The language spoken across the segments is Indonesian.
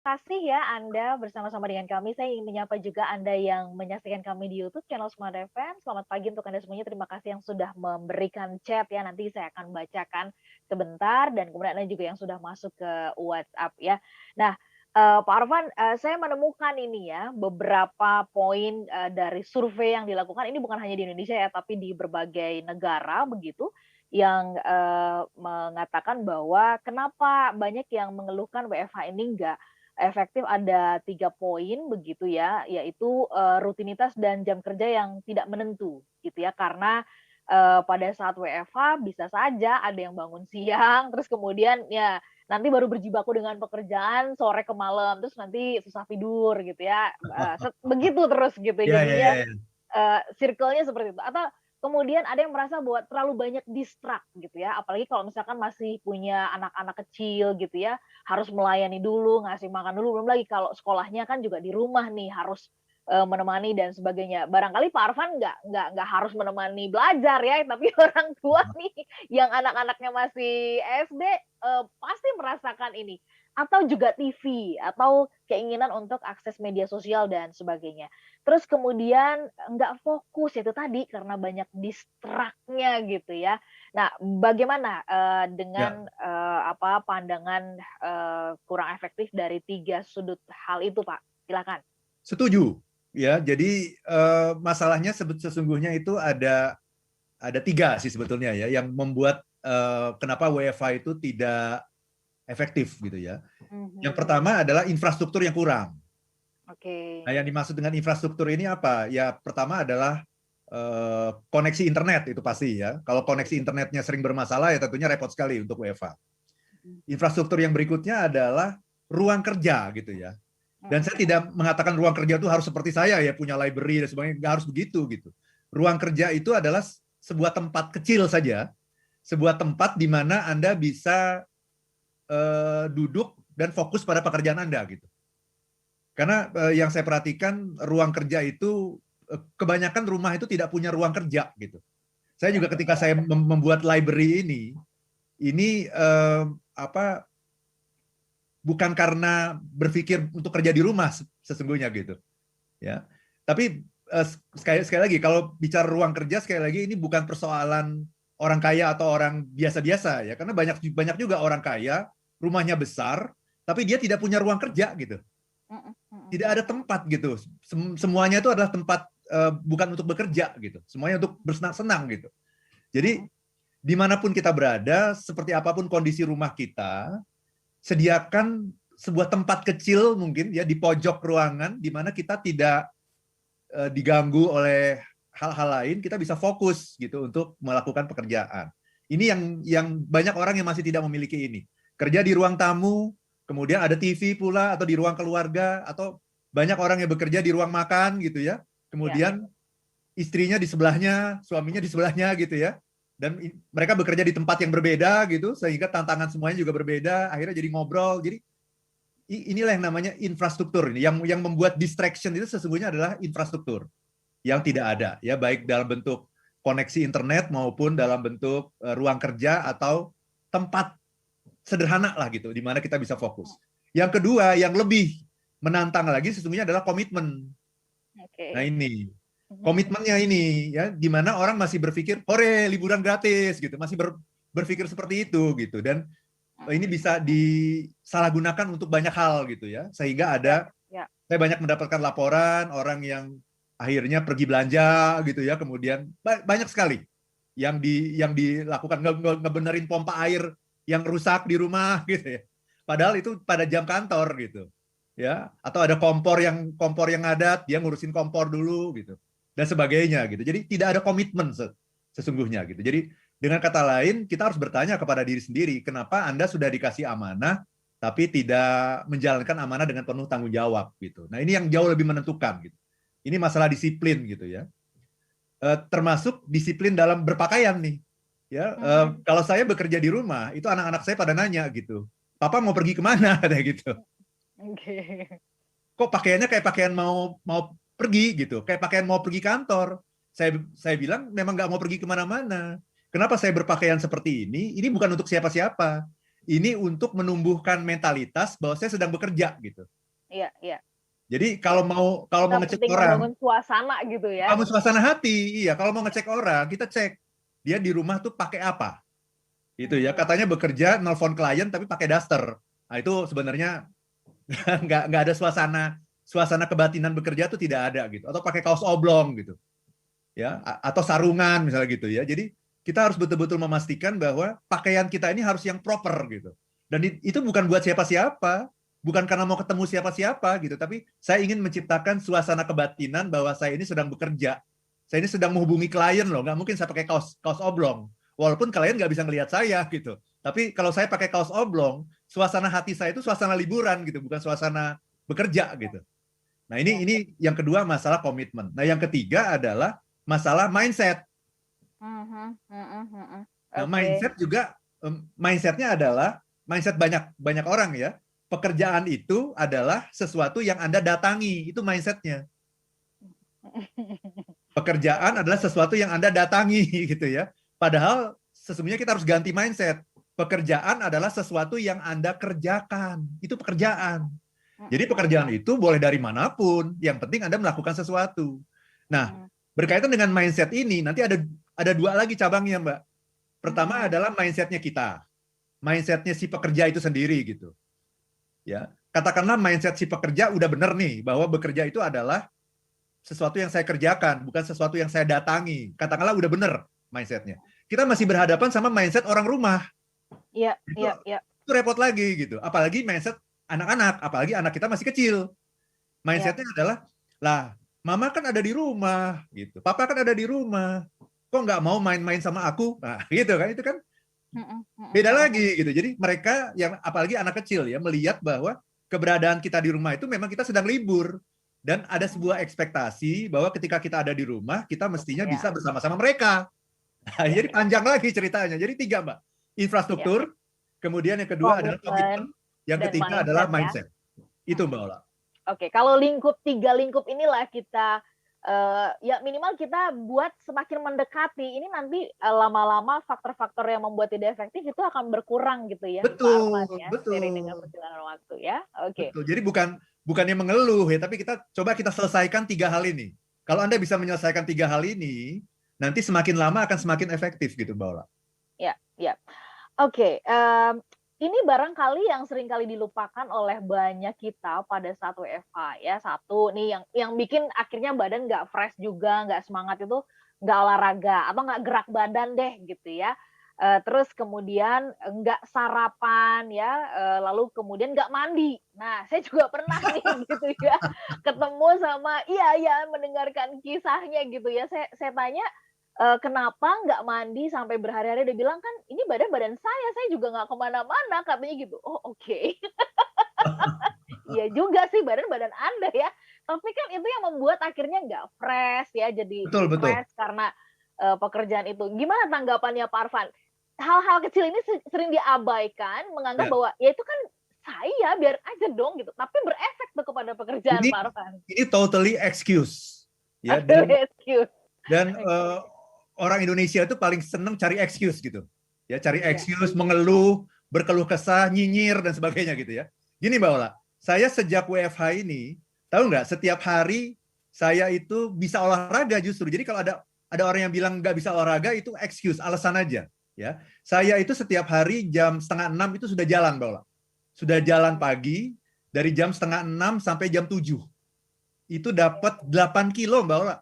Kasih ya Anda bersama-sama dengan kami. Saya ingin menyapa juga Anda yang menyaksikan kami di YouTube channel Smart FM. Selamat pagi untuk Anda semuanya. Terima kasih yang sudah memberikan chat ya. Nanti saya akan bacakan sebentar dan kemudian Anda juga yang sudah masuk ke WhatsApp ya. Nah, Pak Arfan, saya menemukan ini ya beberapa poin dari survei yang dilakukan. Ini bukan hanya di Indonesia ya, tapi di berbagai negara begitu yang mengatakan bahwa kenapa banyak yang mengeluhkan WFH ini enggak efektif ada 3 poin begitu ya, yaitu, rutinitas dan jam kerja yang tidak menentu gitu ya. Karena, pada saat WFH bisa saja ada yang bangun siang, terus kemudian ya nanti baru berjibaku dengan pekerjaan sore ke malam, terus nanti susah tidur gitu ya, begitu terus gitu Iya iya iya jadinya. iya. Circle-nya seperti itu atau kemudian ada yang merasa bahwa terlalu banyak distract gitu ya, apalagi kalau misalkan masih punya anak-anak kecil gitu ya, harus melayani dulu, ngasih makan dulu, belum lagi kalau sekolahnya kan juga di rumah nih harus, menemani dan sebagainya. Barangkali Pak Arfan nggak harus menemani belajar ya, tapi orang tua nih yang anak-anaknya masih SD, pasti merasakan ini. Atau juga TV, atau keinginan untuk akses media sosial dan sebagainya. Terus kemudian nggak fokus itu tadi karena banyak distract-nya gitu ya. Nah, bagaimana, Ya, dengan, pandangan, kurang efektif dari 3 sudut hal itu, Pak? Silakan. setuju. Ya, jadi masalahnya sesungguhnya itu ada tiga sih sebetulnya ya yang membuat kenapa WFH itu tidak efektif gitu ya. Yang Mhm, pertama adalah infrastruktur yang kurang. oke. Nah, yang dimaksud dengan infrastruktur ini apa? Ya, pertama adalah koneksi internet itu pasti ya. Kalau koneksi internetnya sering bermasalah ya tentunya repot sekali untuk WFH. Mhm, Infrastruktur yang berikutnya adalah ruang kerja gitu ya. Dan mhm, saya tidak mengatakan ruang kerja itu harus seperti saya ya punya library dan sebagainya, nggak harus begitu gitu. Ruang kerja itu adalah sebuah tempat kecil saja, sebuah tempat di mana Anda bisa duduk dan fokus pada pekerjaan Anda gitu. Karena yang saya perhatikan ruang kerja itu kebanyakan rumah itu tidak punya ruang kerja gitu. Saya iya, juga ketika saya membuat library ini apa bukan karena berpikir untuk kerja di rumah sesungguhnya gitu ya. Tapi sekali lagi kalau bicara ruang kerja sekali lagi ini bukan persoalan orang kaya atau orang biasa-biasa ya, karena banyak banyak juga orang kaya rumahnya besar tapi dia tidak punya ruang kerja gitu, mhm, mhm, tidak ada tempat gitu. Semuanya itu adalah tempat bukan untuk bekerja gitu, semuanya untuk bersenang-senang gitu. Jadi mhm, dimanapun kita berada, seperti apapun kondisi rumah kita, sediakan sebuah tempat kecil mungkin ya di pojok ruangan di mana kita tidak diganggu oleh hal-hal lain, kita bisa fokus gitu untuk melakukan pekerjaan. Ini yang banyak orang yang masih tidak memiliki ini. Kerja di ruang tamu, kemudian ada TV pula atau di ruang keluarga atau banyak orang yang bekerja di ruang makan gitu ya. iya, iya, Kemudian istrinya di sebelahnya, suaminya di sebelahnya gitu ya. Dan mereka bekerja di tempat yang berbeda gitu sehingga tantangan semuanya juga berbeda, akhirnya jadi ngobrol. Jadi inilah yang namanya infrastruktur ini. Yang membuat distraction itu sesungguhnya adalah infrastruktur yang mhm, tidak ada ya, baik dalam bentuk koneksi internet maupun dalam bentuk ruang kerja atau tempat sederhana lah gitu di mana kita bisa mhm, fokus. Yang kedua yang lebih menantang lagi sesungguhnya adalah komitmen. Nah, oke. ini Mhm, komitmennya ini ya di mana orang masih berpikir hore liburan gratis gitu, masih berpikir seperti itu gitu, dan ini mhm, bisa disalahgunakan untuk banyak hal gitu ya, sehingga iya, ada iya, saya banyak mendapatkan laporan orang yang akhirnya pergi belanja gitu ya, kemudian banyak sekali yang dilakukan ngebenerin pompa air yang rusak di rumah gitu ya. Padahal itu pada jam kantor gitu. Ya, atau ada kompor yang ngadat, dia ngurusin kompor dulu gitu. Dan sebagainya gitu. Jadi tidak ada komitmen sesungguhnya gitu. Jadi dengan kata lain, kita harus bertanya kepada diri sendiri, kenapa Anda sudah dikasih amanah tapi tidak menjalankan amanah dengan penuh tanggung jawab gitu. Nah, ini yang jauh lebih menentukan gitu. Ini masalah disiplin gitu ya. Termasuk disiplin dalam berpakaian nih. Ya, mhm, kalau saya bekerja di rumah, itu anak-anak saya pada nanya gitu, Papa mau pergi kemana? Katanya gitu. oke. Kok pakaiannya kayak pakaian mau mau pergi gitu, kayak pakaian mau pergi kantor. Saya bilang memang nggak mau pergi kemana-mana. Kenapa saya berpakaian seperti ini? Ini bukan untuk siapa-siapa. ini untuk menumbuhkan mentalitas bahwa saya sedang bekerja gitu. Iya, iya. Jadi kalau mau Kita ngecek penting orang, membangun suasana gitu ya. kamu suasana hati, iya. Kalau mau ngecek orang, kita cek dia di rumah tuh pakai apa, gitu ya. Katanya bekerja, nelfon klien tapi pakai daster. Nah itu sebenarnya nggak ada suasana kebatinan bekerja tuh tidak ada gitu. Atau pakai kaos oblong gitu, ya. Atau sarungan misalnya gitu ya. Jadi kita harus betul-betul memastikan bahwa pakaian kita ini harus yang proper gitu. Dan itu bukan buat siapa-siapa. Bukan karena mau ketemu siapa-siapa gitu, tapi saya ingin menciptakan suasana kebatinan bahwa saya ini sedang bekerja. Saya ini sedang menghubungi klien loh, nggak mungkin saya pakai kaos oblong. Walaupun klien nggak bisa ngelihat saya gitu. Tapi kalau saya pakai kaos oblong, suasana hati saya itu suasana liburan gitu, bukan suasana bekerja gitu. Nah ini yang kedua masalah komitmen. Nah yang ketiga adalah masalah mindset. Nah mindset juga, mindsetnya adalah mindset banyak orang ya. Pekerjaan itu adalah sesuatu yang Anda datangi, itu mindsetnya. Pekerjaan adalah sesuatu yang Anda datangi, gitu ya. Padahal sesungguhnya kita harus ganti mindset. Pekerjaan adalah sesuatu yang Anda kerjakan, itu pekerjaan. Jadi pekerjaan itu boleh dari manapun, yang penting Anda melakukan sesuatu. Nah, berkaitan dengan mindset ini, nanti ada dua lagi cabangnya, Mbak. Pertama adalah mindsetnya kita, mindsetnya si pekerja itu sendiri, gitu. Ya, katakanlah mindset si pekerja udah benar nih bahwa bekerja itu adalah sesuatu yang saya kerjakan, bukan sesuatu yang saya datangi. Katakanlah udah benar mindsetnya. Kita masih berhadapan sama mindset orang rumah. Iya, itu repot lagi gitu. Apalagi mindset anak-anak, apalagi anak kita masih kecil. Mindsetnya adalah, lah, mama kan ada di rumah, gitu. Papa kan ada di rumah. Kok nggak mau main-main sama aku? Nah, gitu kan? Itu kan beda lagi gitu. Jadi mereka yang apalagi anak kecil ya melihat bahwa keberadaan kita di rumah itu memang kita sedang libur dan ada sebuah ekspektasi bahwa ketika kita ada di rumah kita mestinya bisa bersama-sama mereka. Nah, jadi panjang lagi ceritanya. Jadi 3, Mbak. Infrastruktur, kemudian yang kedua adalah komitmen, yang ketiga adalah mindset. Itu Mbak Ola. Oke, kalau 3 lingkup inilah kita ya minimal kita buat semakin mendekati, ini nanti lama-lama faktor-faktor yang membuat tidak efektif itu akan berkurang gitu ya, betul, Pak Arfan ya, betul. seiring dengan perjalanan waktu ya. Oke. Betul. Jadi bukannya mengeluh ya, tapi kita selesaikan 3 hal ini. Kalau Anda bisa menyelesaikan 3 hal ini, nanti semakin lama akan semakin efektif gitu, Mbak Ola. Ya, ya. Oke, ini barangkali yang seringkali dilupakan oleh banyak kita pada saat WFH ya. Satu nih yang bikin akhirnya badan nggak fresh juga, nggak semangat itu nggak olahraga atau nggak gerak badan deh gitu ya. Terus kemudian nggak sarapan ya, lalu kemudian nggak mandi. Nah, saya juga pernah nih gitu ya, ketemu sama iya mendengarkan kisahnya gitu ya. Saya tanya, kenapa nggak mandi sampai berhari-hari, dia bilang kan ini badan saya juga nggak kemana-mana katanya gitu. Oh oke. Iya juga sih badan Anda ya, tapi kan itu yang membuat akhirnya nggak fresh ya, jadi Betul. stres karena pekerjaan itu. Gimana tanggapannya Pak Arfan? Hal-hal kecil ini sering diabaikan, menganggap bahwa ya itu kan saya biar aja dong gitu, tapi berefek tuh kepada pekerjaan Pak Arfan. Ini totally excuse. Ya, dan orang Indonesia itu paling seneng cari excuse gitu. Ya, cari excuse, mengeluh, berkeluh kesah, nyinyir dan sebagainya gitu ya. Gini Mbak Ola, saya sejak WFH ini, tahu nggak, setiap hari saya itu bisa olahraga justru. Jadi kalau ada orang yang bilang nggak bisa olahraga itu excuse, alasan aja. Ya, saya itu setiap hari jam 5:30 itu sudah jalan Mbak Ola. Sudah jalan pagi dari jam 5:30 sampai jam 7. Itu dapat 8 kilo Mbak Ola.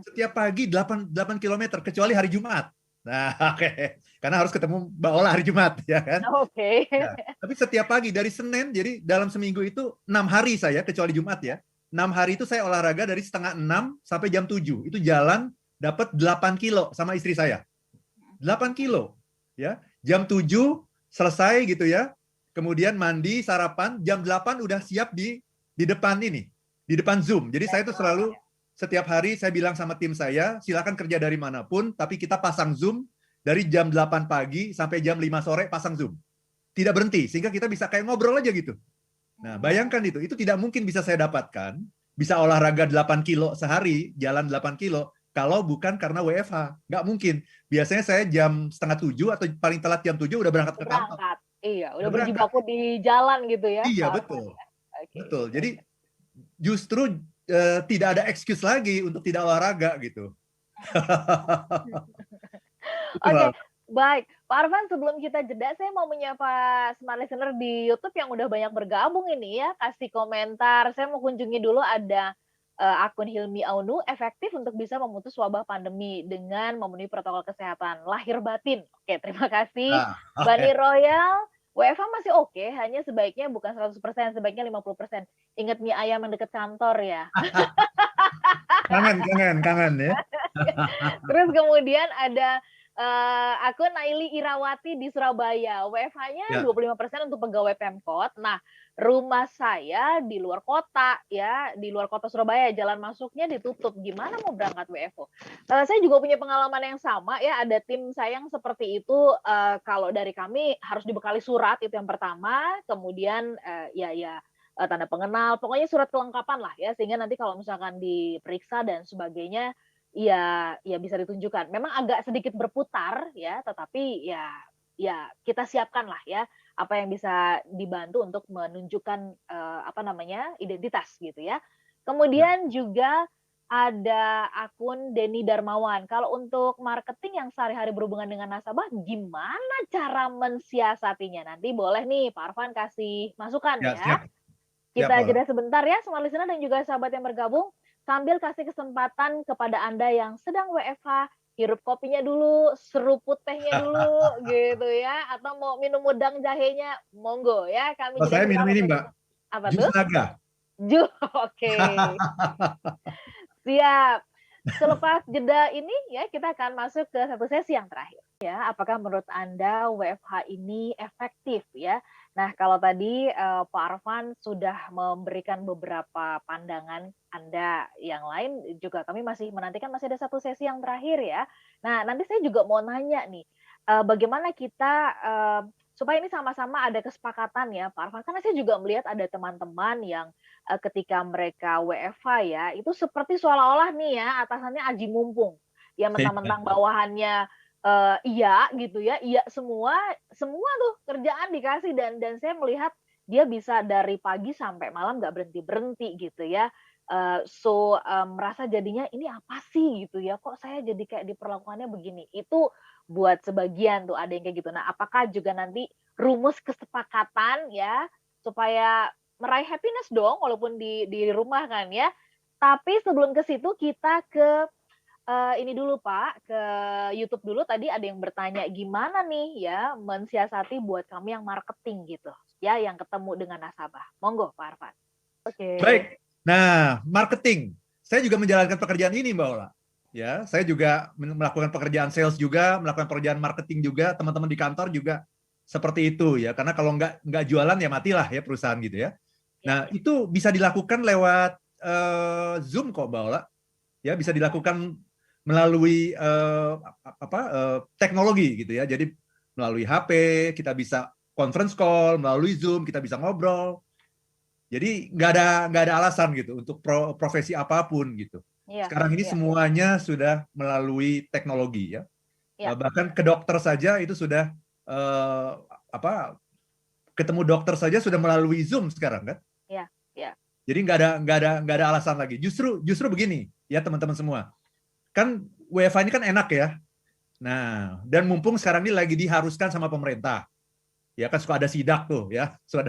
Setiap pagi 8 kilometer, kecuali hari Jumat. Nah, oke. Karena harus ketemu Mbak Ola hari Jumat, ya kan? Oke. Nah, tapi setiap pagi dari Senin, jadi dalam seminggu itu 6 hari saya, kecuali Jumat ya. 6 hari itu saya olahraga dari 5:30 sampai jam 7. Itu jalan dapat 8 kilo sama istri saya. 8 kilo. Ya. Jam 7 selesai gitu ya. Kemudian mandi, sarapan, jam 8 udah siap di depan ini. Di depan Zoom. Jadi saya tuh selalu setiap hari saya bilang sama tim saya, silakan kerja dari manapun, tapi kita pasang Zoom dari jam 8 pagi sampai jam 5 sore pasang Zoom. Tidak berhenti, sehingga kita bisa kayak ngobrol aja gitu. Nah, bayangkan itu tidak mungkin bisa saya dapatkan, bisa olahraga 8 kilo sehari, jalan 8 kilo, kalau bukan karena WFH. Nggak mungkin. Biasanya saya jam 6:30 atau paling telat jam 7 udah berangkat ke kantor. Berangkat. Iya, udah Udah berangkat. berjibaku di jalan gitu ya, Iya, Pak Arfan betul. ya. Oke, Betul. oke, Jadi oke. justru tidak ada excuse lagi untuk tidak olahraga gitu. Itu Oke, Mbak. baik. Pak Arfan, sebelum kita jeda, saya mau menyapa smart listener di YouTube yang udah banyak bergabung ini ya. Kasih komentar. Saya mau kunjungi dulu ada akun Hilmi Aunu, efektif untuk bisa memutus wabah pandemi dengan memenuhi protokol kesehatan. Lahir batin. Oke, terima kasih. Nah, Bani oke. Royal, WFH masih oke, hanya sebaiknya bukan 100%, sebaiknya 50%. Ingat mie ayam yang deket kantor ya. Kangen ya. Terus kemudian ada akun Naili Irawati di Surabaya. WFH-nya Ya, 25% untuk pegawai Pemkot. Nah, rumah saya di luar kota ya, di luar kota Surabaya, jalan masuknya ditutup. Gimana mau berangkat WFO? Saya juga punya pengalaman yang sama ya, ada tim saya yang seperti itu. Kalau dari kami harus dibekali surat, itu yang pertama. Kemudian tanda pengenal, pokoknya surat kelengkapan lah ya, sehingga nanti kalau misalkan diperiksa dan sebagainya, ya bisa ditunjukkan. Memang agak sedikit berputar ya, tetapi ya kita siapkan lah ya, apa yang bisa dibantu untuk menunjukkan, identitas gitu ya. ya. Kemudian juga ada akun Denny Darmawan. Kalau untuk marketing yang sehari-hari berhubungan dengan nasabah, gimana cara mensiasatinya? Nanti boleh nih Pak Arfan kasih masukan Ya, ya. siap. Siap, Kita Laura. jeda sebentar ya, semua listener dan juga sahabat yang bergabung, sambil kasih kesempatan kepada Anda yang sedang WFH, hirup kopinya dulu, seruput tehnya dulu, gitu ya, atau mau minum udang jahenya, monggo ya, kami Kalau jeda saya minum sebentar ini, untuk Mbak, itu. Apa jus tuh? naga. Oke, siap. Selepas jeda ini ya kita akan masuk ke satu sesi yang terakhir ya. Apakah menurut Anda WFH ini efektif ya? Nah, kalau tadi Pak Arfan sudah memberikan beberapa pandangan Anda, yang lain juga kami masih menantikan masih ada satu sesi yang terakhir ya. Nah, nanti saya juga mau nanya nih, bagaimana kita supaya ini sama-sama ada kesepakatan ya Pak Arfan, karena saya juga melihat ada teman-teman yang ketika mereka WFH ya, itu seperti seolah-olah nih ya, atasannya aji mumpung. Ya mentang-mentang bawahannya iya gitu ya, iya semua, semua tuh kerjaan dikasih dan saya melihat dia bisa dari pagi sampai malam nggak berhenti-berhenti gitu ya. Merasa jadinya ini apa sih gitu ya, kok saya jadi kayak diperlakukannya begini. Itu buat sebagian tuh ada yang kayak gitu. Nah, apakah juga nanti rumus kesepakatan ya supaya meraih happiness dong walaupun di rumah kan ya. Tapi sebelum ke situ kita ke ini dulu Pak, ke YouTube dulu tadi ada yang bertanya gimana nih ya mensiasati buat kami yang marketing gitu ya yang ketemu dengan nasabah. Monggo Pak Arfan. Oke. Baik. Nah, marketing. Saya juga menjalankan pekerjaan ini, Mbak Ola. Ya, saya juga melakukan pekerjaan sales juga, melakukan pekerjaan marketing juga, teman-teman di kantor juga seperti itu ya. Karena kalau nggak jualan ya matilah ya perusahaan gitu ya. Ya, Nah, ya. itu bisa dilakukan lewat Zoom kok, Mbak Ola. Ya, bisa dilakukan melalui teknologi gitu ya. Jadi melalui HP kita bisa conference call, melalui Zoom kita bisa ngobrol. Jadi nggak ada alasan gitu untuk profesi apapun gitu. Iya, Sekarang ini iya, semuanya sudah melalui teknologi ya. iya, Bahkan ke dokter saja itu sudah eh, apa ketemu dokter saja sudah melalui Zoom sekarang kan. iya, iya. Jadi nggak ada alasan lagi. Justru begini ya teman-teman semua. Kan WFH ini kan enak ya. Nah, dan mumpung sekarang ini lagi diharuskan sama pemerintah. Ya kan suka ada sidak tuh ya. Suka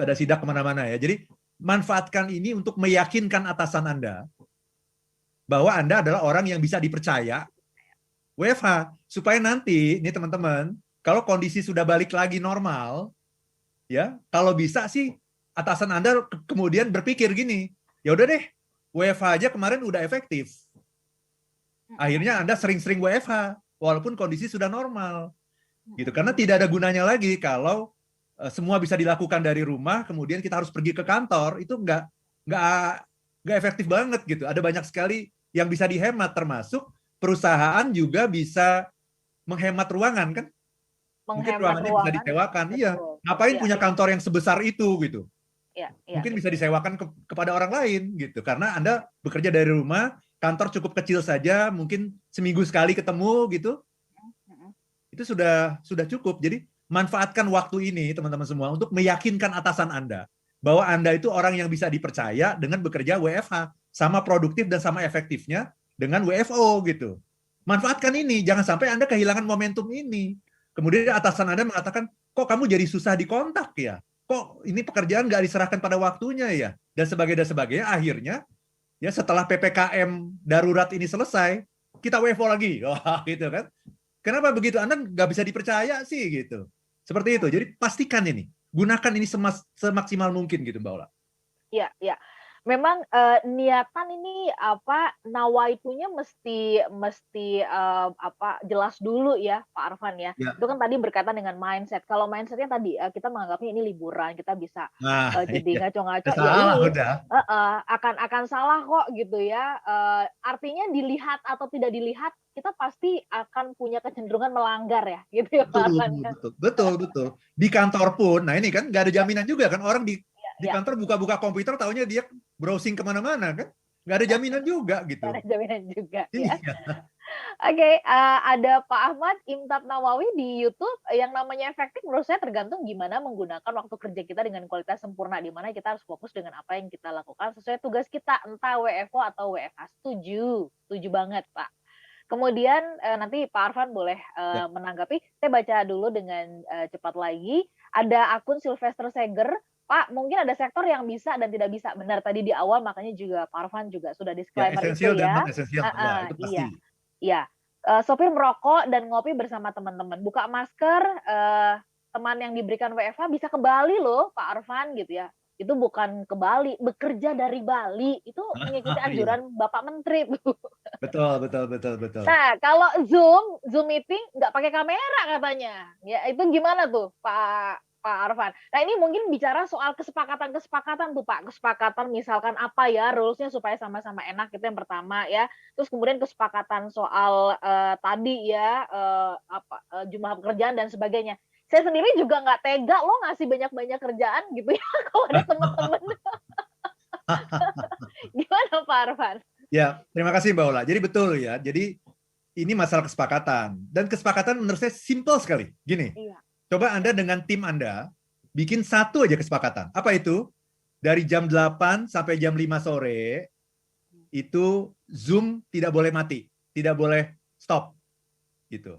ada sidak kemana-mana ya. Jadi manfaatkan ini untuk meyakinkan atasan Anda bahwa Anda adalah orang yang bisa dipercaya WFH. Supaya nanti, ini teman-teman, kalau kondisi sudah balik lagi normal, ya kalau bisa sih atasan Anda kemudian berpikir gini, ya udah deh, WFH aja kemarin udah efektif. Akhirnya Anda sering-sering WFH, walaupun kondisi sudah normal. Gitu. Karena tidak ada gunanya lagi kalau semua bisa dilakukan dari rumah, kemudian kita harus pergi ke kantor, itu nggak efektif banget gitu. Ada banyak sekali yang bisa dihemat, termasuk perusahaan juga bisa menghemat ruangan kan? Mungkin Menghemat ruangannya bisa ruangan. disewakan. Iya, Betul. ngapain Iya, punya kantor yang sebesar itu gitu? iya, iya, Mungkin iya. bisa disewakan kepada orang lain gitu. Karena Anda bekerja dari rumah, kantor cukup kecil saja, mungkin seminggu sekali ketemu gitu, itu sudah cukup. Jadi manfaatkan waktu ini teman-teman semua untuk meyakinkan atasan Anda bahwa Anda itu orang yang bisa dipercaya dengan bekerja WFH, sama produktif dan sama efektifnya dengan WFO gitu. Manfaatkan ini, jangan sampai Anda kehilangan momentum ini. Kemudian atasan Anda mengatakan, kok kamu jadi susah dikontak ya? Kok ini pekerjaan nggak diserahkan pada waktunya ya? Dan sebagainya. Akhirnya, ya setelah PPKM darurat ini selesai, kita WFO lagi. Wah, gitu kan. Kenapa begitu? Anda nggak bisa dipercaya sih gitu. Seperti itu. Jadi pastikan ini. Gunakan ini semaksimal mungkin gitu Mbak Ola. Iya, iya. Memang, niatan ini nawaitunya mesti jelas dulu ya, Pak Arfan ya. Ya. Itu kan tadi berkaitan dengan mindset. Kalau mindset-nya tadi, kita menganggapnya ini liburan, kita bisa, Nah, jadi iya. ngaco-ngaco, ya Salah ini udah. akan salah kok gitu ya. Artinya dilihat atau tidak dilihat, kita pasti akan punya kecenderungan melanggar ya, gitu ya Pak Arfan ya. Betul. Di kantor pun, nah ini kan nggak ada jaminan juga kan orang di Ya, kantor buka-buka komputer taunya dia browsing kemana-mana kan, nggak ada jaminan juga gitu. ada jaminan juga ya. Iya. Oke, ada Pak Ahmad Imtat Nawawi di YouTube, yang namanya efektif menurut saya tergantung gimana menggunakan waktu kerja kita dengan kualitas sempurna, di mana kita harus fokus dengan apa yang kita lakukan sesuai tugas kita, entah WFO atau WFH. Setuju banget, Pak. Kemudian, nanti Pak Arfan boleh, Ya. menanggapi. Saya baca dulu dengan, cepat lagi. Ada akun Sylvester Seger, "Pak, mungkin ada sektor yang bisa dan tidak bisa." Benar, tadi di awal makanya juga Pak Arfan juga sudah Ya, disclaimer itu esensial dan non ya. esensial, ya Heeh, itu pasti. iya. Iya, sopir merokok dan ngopi bersama teman-teman, buka masker, teman yang diberikan WFH bisa ke Bali loh, Pak Arfan gitu ya. Itu bukan ke Bali, bekerja dari Bali, itu mengikuti Iya. anjuran Bapak Menteri tuh. Betul. Nah, kalau Zoom meeting nggak pakai kamera katanya. Ya, itu gimana tuh, Pak Arfan? Nah, ini mungkin bicara soal kesepakatan-kesepakatan tuh, Pak. Kesepakatan misalkan apa ya rules-nya supaya sama-sama enak, itu yang pertama ya. Terus kemudian kesepakatan soal, tadi ya, jumlah pekerjaan dan sebagainya. Saya sendiri juga nggak tega loh ngasih banyak-banyak kerjaan gitu ya, kalau ada temen-temen. Gimana Pak Arfan? Ya, terima kasih Mbak Ola. Jadi betul ya. Jadi ini masalah kesepakatan dan kesepakatan menurut saya simple sekali. Gini, Iya. coba Anda dengan tim Anda bikin satu aja kesepakatan. Apa itu? Dari jam 8 sampai jam 5 sore itu Zoom tidak boleh mati, tidak boleh stop gitu.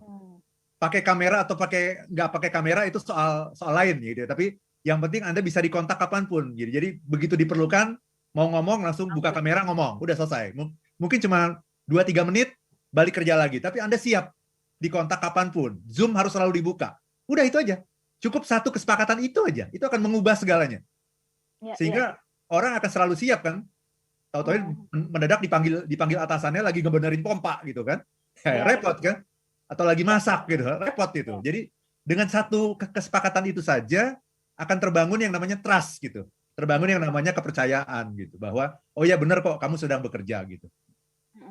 Pakai kamera atau nggak pakai kamera itu soal lain gitu. Tapi yang penting Anda bisa dikontak kapanpun. Gitu. Jadi begitu diperlukan mau ngomong langsung buka kamera ngomong, udah selesai. Mungkin cuma 2-3 menit balik kerja lagi. Tapi Anda siap dikontak kapanpun. Zoom harus selalu dibuka. Udah itu aja. Cukup satu kesepakatan itu aja. Itu akan mengubah segalanya. Sehingga orang akan selalu siap kan. Tahu-tahu mendadak dipanggil atasannya lagi ngebenerin pompa gitu kan. Repot kan. Atau lagi masak gitu. Repot itu. Jadi dengan satu kesepakatan itu saja akan terbangun yang namanya trust gitu. Terbangun yang namanya kepercayaan gitu. Bahwa oh ya benar kok kamu sedang bekerja gitu.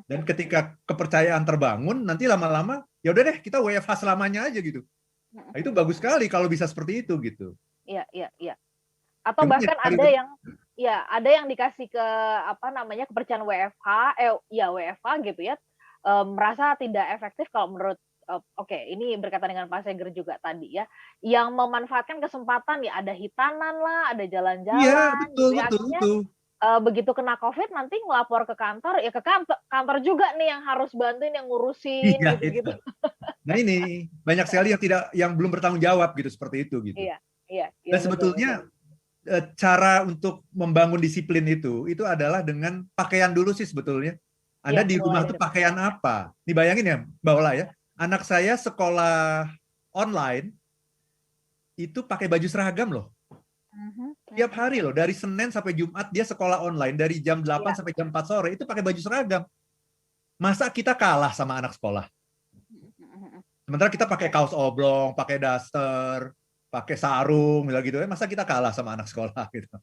Dan ketika kepercayaan terbangun, nanti lama-lama ya udah deh kita WFH selamanya aja gitu. Nah, itu bagus sekali kalau bisa seperti itu gitu. Iya. Atau Cuman bahkan ada yang dikasih kepercayaan WFH, WFH gitu ya, merasa tidak efektif kalau menurut ini berkaitan dengan Pak Seger juga tadi ya, yang memanfaatkan kesempatan ya ada hitanan lah, ada Iya, jalan-jalan gitu ya. betul. Akhirnya begitu kena COVID nanti ngelapor ke kantor, ya ke kantor juga nih yang harus bantuin, yang ngurusin Iya, gitu-gitu. Nah ini banyak sekali yang belum bertanggung jawab gitu seperti itu gitu. Iya. Dan sebetulnya cara untuk membangun disiplin itu adalah dengan pakaian dulu sih sebetulnya. Anda di rumah tuh pakaian apa? Dibayangin ya Mbak Ola ya. Anak saya sekolah online itu pakai baju seragam loh. Tiap hari loh, dari Senin sampai Jumat dia sekolah online dari jam 8 sampai jam 4 sore itu pakai baju seragam. Masa kita kalah sama anak sekolah? Sementara kita pakai kaos oblong, pakai daster, pakai sarung, gitu. Masa kita kalah sama anak sekolah gitu.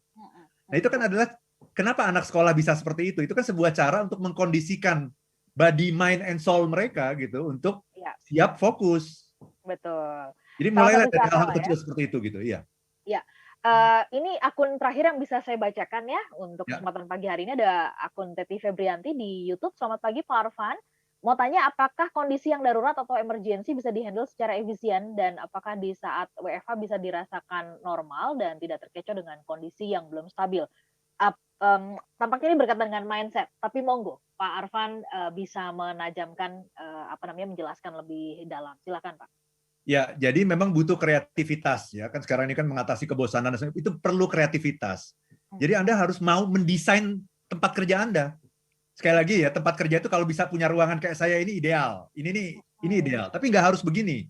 Nah itu kan adalah kenapa anak sekolah bisa seperti itu. Itu kan sebuah cara untuk mengkondisikan body, mind, and soul mereka gitu untuk siap fokus. Betul. Jadi mulailah dari hal-hal kecil seperti itu gitu. Iya. Ini akun terakhir yang bisa saya bacakan ya, untuk Ya. kesempatan pagi hari ini ada akun Teti Febrianti di YouTube. Selamat pagi Pak Arfan. Mau tanya apakah kondisi yang darurat atau emergensi bisa dihandle secara efisien dan apakah di saat WFH bisa dirasakan normal dan tidak terkecoh dengan kondisi yang belum stabil? Tampaknya ini berkaitan dengan mindset, tapi monggo Pak Arfan bisa menajamkan, menjelaskan lebih dalam. Silakan Pak. Ya, jadi memang butuh kreativitas ya. Kan sekarang ini kan mengatasi kebosanan itu perlu kreativitas. Jadi Anda harus mau mendesain tempat kerja Anda. Sekali lagi ya, tempat kerja itu kalau bisa punya ruangan kayak saya ini ideal. Ini ideal, tapi nggak harus begini.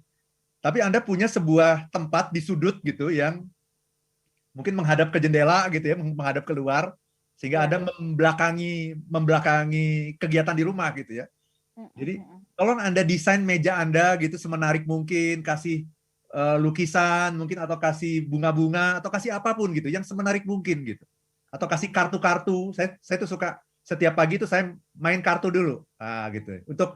Tapi Anda punya sebuah tempat di sudut gitu yang mungkin menghadap ke jendela gitu ya, menghadap keluar sehingga Ya. Anda membelakangi kegiatan di rumah gitu ya. Jadi tolong Anda desain meja Anda gitu semenarik mungkin, kasih lukisan mungkin atau kasih bunga-bunga atau kasih apapun gitu yang semenarik mungkin gitu. Atau kasih kartu-kartu. Saya tuh suka setiap pagi tuh saya main kartu dulu. Gitu. Untuk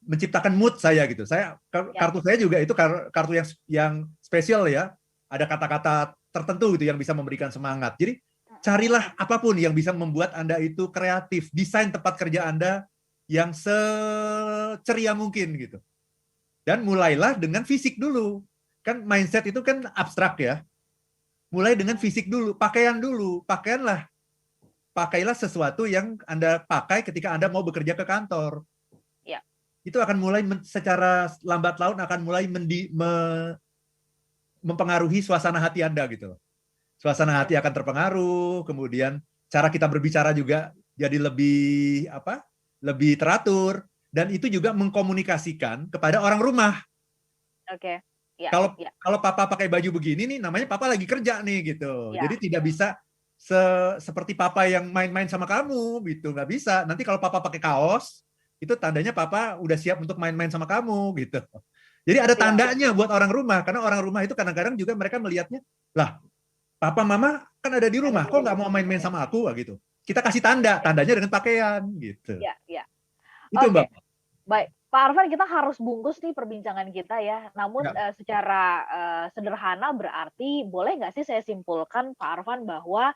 menciptakan mood saya gitu. Kartu saya juga itu kartu yang spesial ya. Ada kata-kata tertentu gitu yang bisa memberikan semangat. Jadi carilah apapun yang bisa membuat Anda itu kreatif, desain tempat kerja Anda yang seceria mungkin gitu. Dan mulailah dengan fisik dulu. Kan mindset itu kan abstrak ya. Mulai dengan fisik dulu, pakaian dulu. Pakailah sesuatu yang Anda pakai ketika Anda mau bekerja ke kantor. Ya. Itu akan mulai secara lambat laun akan mulai mempengaruhi suasana hati Anda gitu. Suasana hati akan terpengaruh, kemudian cara kita berbicara juga jadi lebih teratur, dan itu juga mengkomunikasikan kepada orang rumah. Oke. Ya. Kalau papa pakai baju begini nih, namanya papa lagi kerja nih gitu. Ya. Jadi tidak bisa seperti papa yang main-main sama kamu gitu, nggak bisa. Nanti kalau papa pakai kaos, itu tandanya papa udah siap untuk main-main sama kamu gitu. Jadi ada tandanya buat orang rumah, karena orang rumah itu kadang-kadang juga mereka melihatnya, lah papa mama kan ada di rumah, kok nggak mau main-main sama aku gitu. Kita kasih tandanya dengan pakaian gitu. Ya. Itu Oke. Mbak. Baik, Pak Arfan, kita harus bungkus nih perbincangan kita ya. Namun secara sederhana berarti boleh nggak sih saya simpulkan Pak Arfan bahwa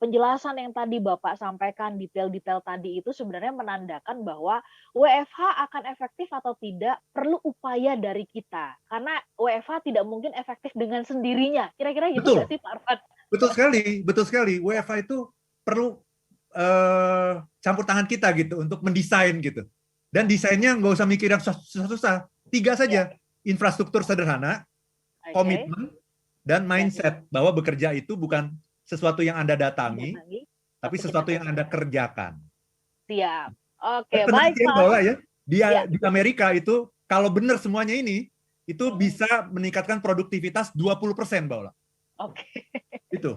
penjelasan yang tadi Bapak sampaikan, detail-detail tadi itu sebenarnya menandakan bahwa WFH akan efektif atau tidak perlu upaya dari kita. Karena WFH tidak mungkin efektif dengan sendirinya. Kira-kira gitu nggak sih Pak Arfan? Betul sekali. WFH itu perlu campur tangan kita gitu untuk mendesain gitu. Dan desainnya nggak usah mikir yang susah-susah. 3 saja. Infrastruktur sederhana, komitmen, dan mindset bahwa bekerja itu bukan sesuatu yang Anda datangi, tapi sesuatu yang Anda kerjakan. Siap. Oke, baik Pak. Ya, di Amerika itu kalau benar semuanya ini, itu bisa meningkatkan produktivitas 20%, Mbak Ola. Oke. Itu.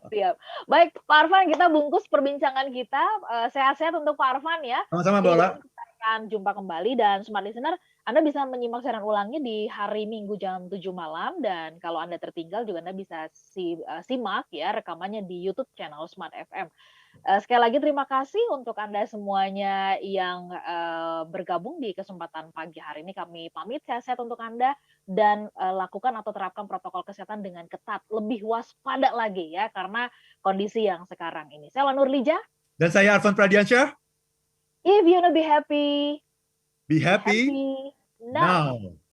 Siap. Baik, Pak Arfan, kita bungkus perbincangan kita. Sehat-sehat untuk Pak Arfan ya. Sama-sama, Mbak Ola. Kita akan jumpa kembali, dan Smart Listener, Anda bisa menyimak siaran ulangnya di hari Minggu jam 7 malam, dan kalau Anda tertinggal juga Anda bisa simak ya rekamannya di YouTube channel Smart FM. Sekali lagi terima kasih untuk Anda semuanya yang bergabung di kesempatan pagi hari ini. Kami pamit, sehat-sehat untuk Anda, dan lakukan atau terapkan protokol kesehatan dengan ketat. Lebih waspada lagi ya, karena kondisi yang sekarang ini. Saya Nurlija. Dan saya Arfan Pradiansyah. If you wanna be happy Be happy now.